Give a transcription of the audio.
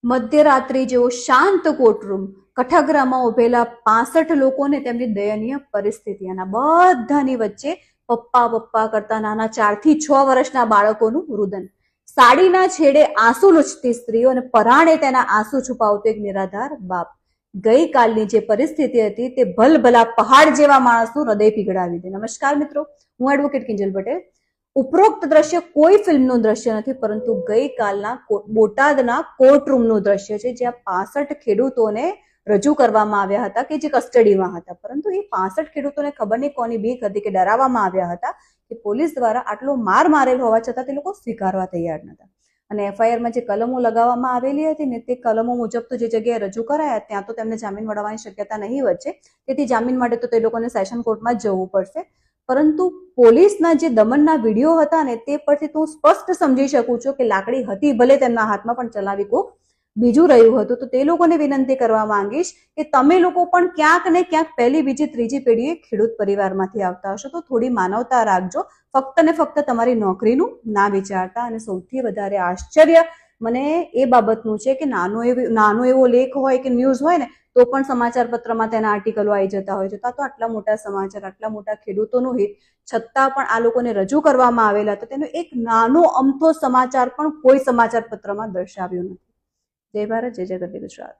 મધ્યરાત્રિ જેવો શાંત કોર્ટરૂમ, કઠાગરામાં ઉભેલા 65 લોકોને તેમની દયનીય પરિસ્થિતિ, આના બધાની વચ્ચે પપ્પા પપ્પા કરતા નાના 4 થી 6 વર્ષના બાળકોનું રુદન, સાડીના છેડે આંસુ લૂછતી સ્ત્રીઓ અને પરાણે તેના આંસુ છુપાવતો એક નિરાધાર બાપ. ગઈકાલની જે પરિસ્થિતિ હતી તે ભલભલા પહાડ જેવા માણસનું હૃદય પીગળાવી દે. નમસ્કાર મિત્રો, હું એડવોકેટ કિંજલ પટેલ. ઉપરોક્ત દ્રશ્ય કોઈ ફિલ્મનું દ્રશ્ય નથી, પરંતુ ગઈકાલના બોટાદના કોર્ટરૂમનું દ્રશ્ય છે, જ્યાં 65 ખેડૂતોને રજૂ કરવામાં આવ્યા હતા કે જે કસ્ટડીમાં હતા. પરંતુ એ 65 ખેડૂતોને ખબર નહીં કોની બીક હતી કે ડરાવવામાં આવ્યા હતા કે પોલીસ દ્વારા આટલો માર મારેલ હોવા છતાં તે લોકો સ્વીકારવા તૈયાર નતા. અને એફઆઈઆરમાં જે કલમો લગાવવામાં આવેલી હતી ને તે કલમો મુજબ તો જે જગ્યાએ રજૂ કરાયા ત્યાં તો તેમને જામીન મળવાની શક્યતા નહીં વચ્ચે, તેથી જામીન માટે તો તે લોકોને સેશન કોર્ટમાં જ જવું પડશે. પરંતુ પોલીસના જે દમનના વિડીયો હતા ને તે પરથી તો હું સ્પષ્ટ સમજી શકું છું કે લાકડી હતી ભલે તેમના હાથમાં, પણ ચલાવી કોક બીજું રહ્યું હતું. તો તે લોકોને વિનંતી કરવા માંગીશ કે તમે લોકો પણ ક્યાંક ને ક્યાંક પહેલી, બીજી, ત્રીજી પેઢીએ ખેડૂત પરિવારમાંથી આવતા હશો તો થોડી માનવતા રાખજો. ફક્ત ને ફક્ત તમારી નોકરીનું ના વિચારતા. અને સૌથી વધારે આશ્ચર્ય મને એ બાબતનું છે કે નાનો એવો લેખ હોય કે ન્યૂઝ હોય ને તો પણ સમાચાર પત્રમાં તેના આર્ટિકલો આવી જતા હોય છે. તો આટલા મોટા સમાચાર, આટલા મોટા ખેડૂતોનું હિત છતાં પણ આ લોકોને રજૂ કરવામાં આવેલા હતા, તેનો એક નાનો અમથો સમાચાર પણ કોઈ સમાચાર પત્રમાં દર્શાવ્યો નથી. જય ભારત, જય જય ગરવી ગુજરાત.